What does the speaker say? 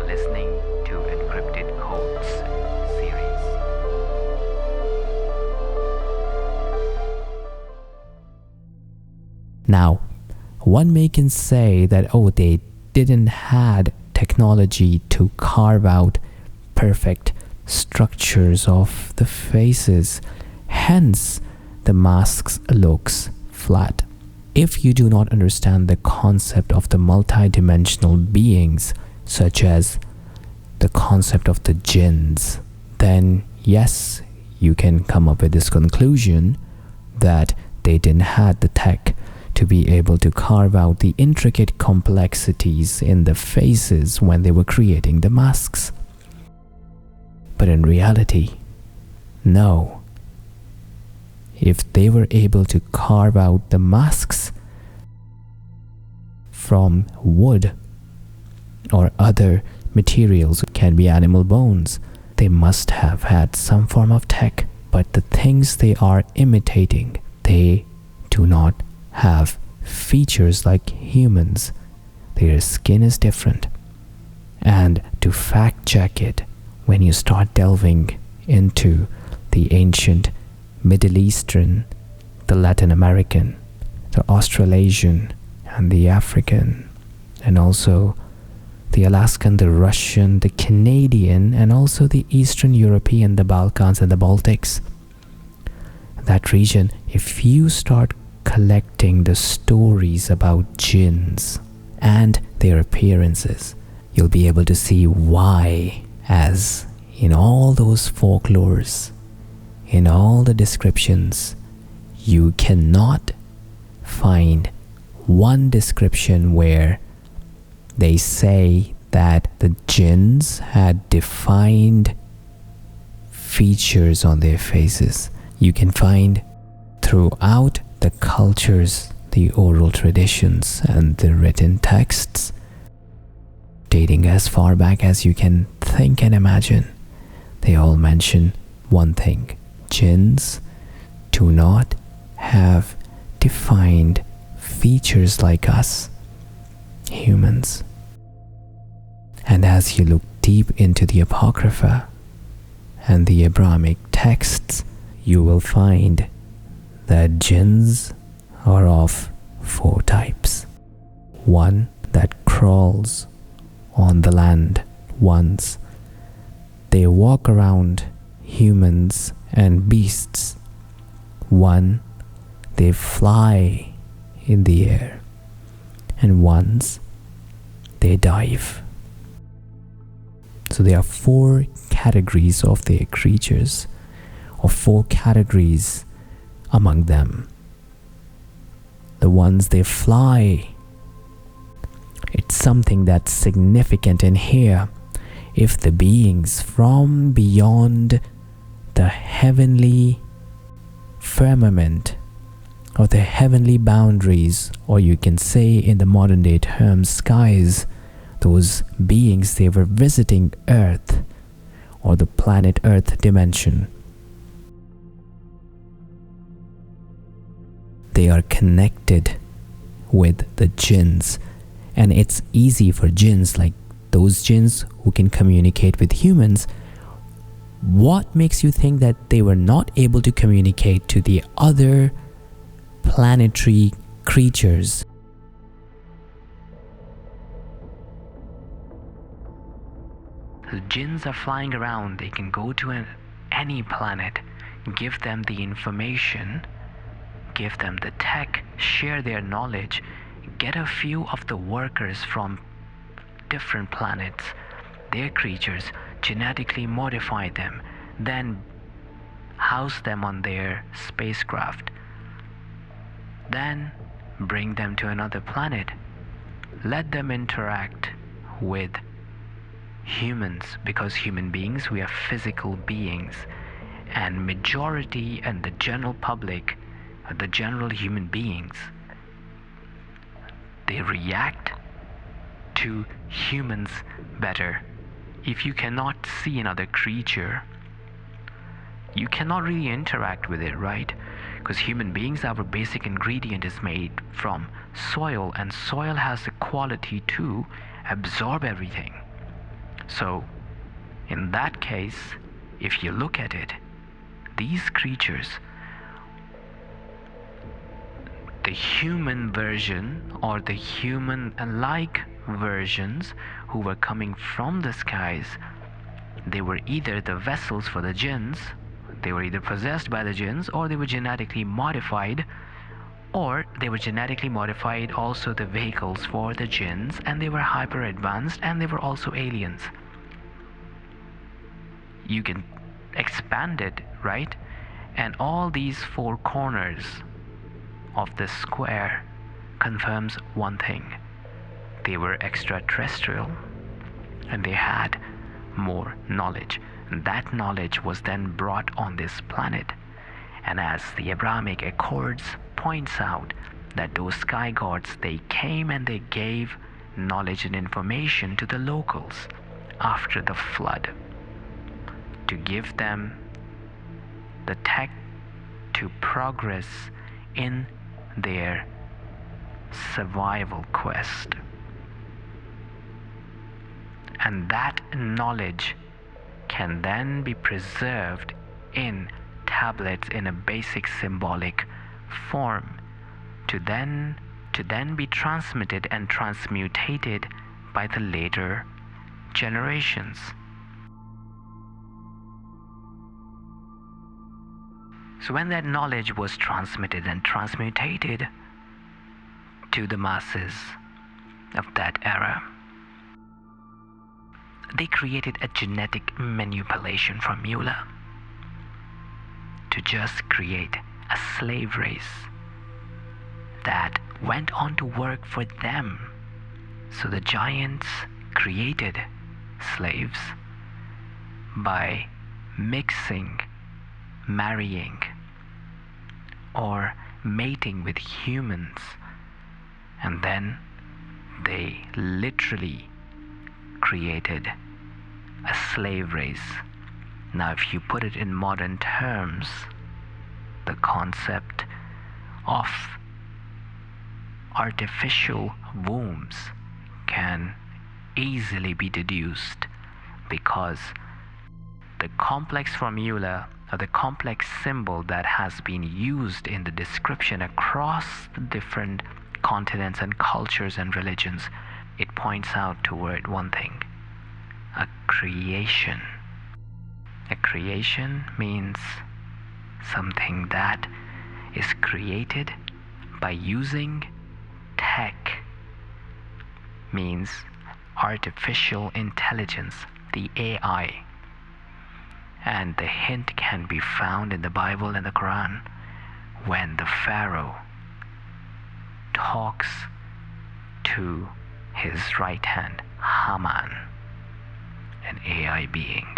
listening to Encrypted Codes series. Now, one may can say that, they didn't had technology to carve out perfect structures of the faces, hence the masks looks flat. If you do not understand the concept of the multi-dimensional beings, such as the concept of the jinns, then yes, you can come up with this conclusion that they didn't have the tech to be able to carve out the intricate complexities in the faces when they were creating the masks. But in reality, no. If they were able to carve out the masks from wood or other materials, it can be animal bones, they must have had some form of tech. But the things they are imitating, they do not have features like humans. Their skin is different. And to fact check it, when you start delving into the ancient Middle Eastern, the Latin American, the Australasian, and the African, and also the Alaskan, the Russian, the Canadian, and also the Eastern European, the Balkans and the Baltics, that region, if you start collecting the stories about jinns and their appearances, you'll be able to see why, as in all those folklores, in all the descriptions, you cannot find one description where they say that the jinns had defined features on their faces. You can find throughout the cultures, the oral traditions, and the written texts, dating as far back as you can think and imagine, they all mention one thing: jinns do not have defined features like us, humans. And as you look deep into the Apocrypha and the Abrahamic texts, you will find that jinns are of 4 types. One that crawls on the land once. They walk around humans and beasts. One, they fly in the air. And once, they dive. So there are 4 categories of their creatures, or 4 categories among them. The ones they fly, it's something that's significant in here. If the beings from beyond the heavenly firmament or the heavenly boundaries, or you can say in the modern day terms, skies, those beings, they were visiting Earth or the planet Earth dimension. They are connected with the jinns, and it's easy for jinns, like those jinns who can communicate with humans. What makes you think that they were not able to communicate to the other planetary creatures? The jinns are flying around. They can go to any planet, give them the information, give them the tech, share their knowledge, get a few of the workers from different planets, their creatures, genetically modify them, then house them on their spacecraft, then bring them to another planet, let them interact with humans, because human beings, we are physical beings, and majority and the general public, the general human beings, they react to humans better. If you cannot see another creature, you cannot really interact with it, right? Because human beings, our basic ingredient is made from soil, and soil has the quality to absorb everything. So, in that case, if you look at it, these creatures, the human version or the human-like versions who were coming from the skies, they were either the vessels for the jinns, they were either possessed by the jinns, or they were genetically modified, or they were genetically modified also the vehicles for the jinns, and they were hyper advanced, and they were also aliens. You can expand it, right? And all these four corners of the square confirms one thing: they were extraterrestrial, and they had more knowledge. And that knowledge was then brought on this planet. And as the Abrahamic Accords points out, that those sky gods, they came and they gave knowledge and information to the locals after the flood, to give them the tech to progress in their survival quest. And that knowledge can then be preserved in tablets in a basic symbolic form to then be transmitted and transmutated by the later generations. So when that knowledge was transmitted and transmutated to the masses of that era, they created a genetic manipulation formula to just create a slave race that went on to work for them. So the giants created slaves by mixing, marrying, or mating with humans, and then they literally created a slave race. Now, if you put it in modern terms, the concept of artificial wombs can easily be deduced, because the complex formula or the complex symbol that has been used in the description across the different continents and cultures and religions, it points out toward one thing: a creation. A creation means something that is created by using tech, means artificial intelligence, the AI. And the hint can be found in the Bible and the Quran when the Pharaoh talks to his right hand, Haman, an AI being.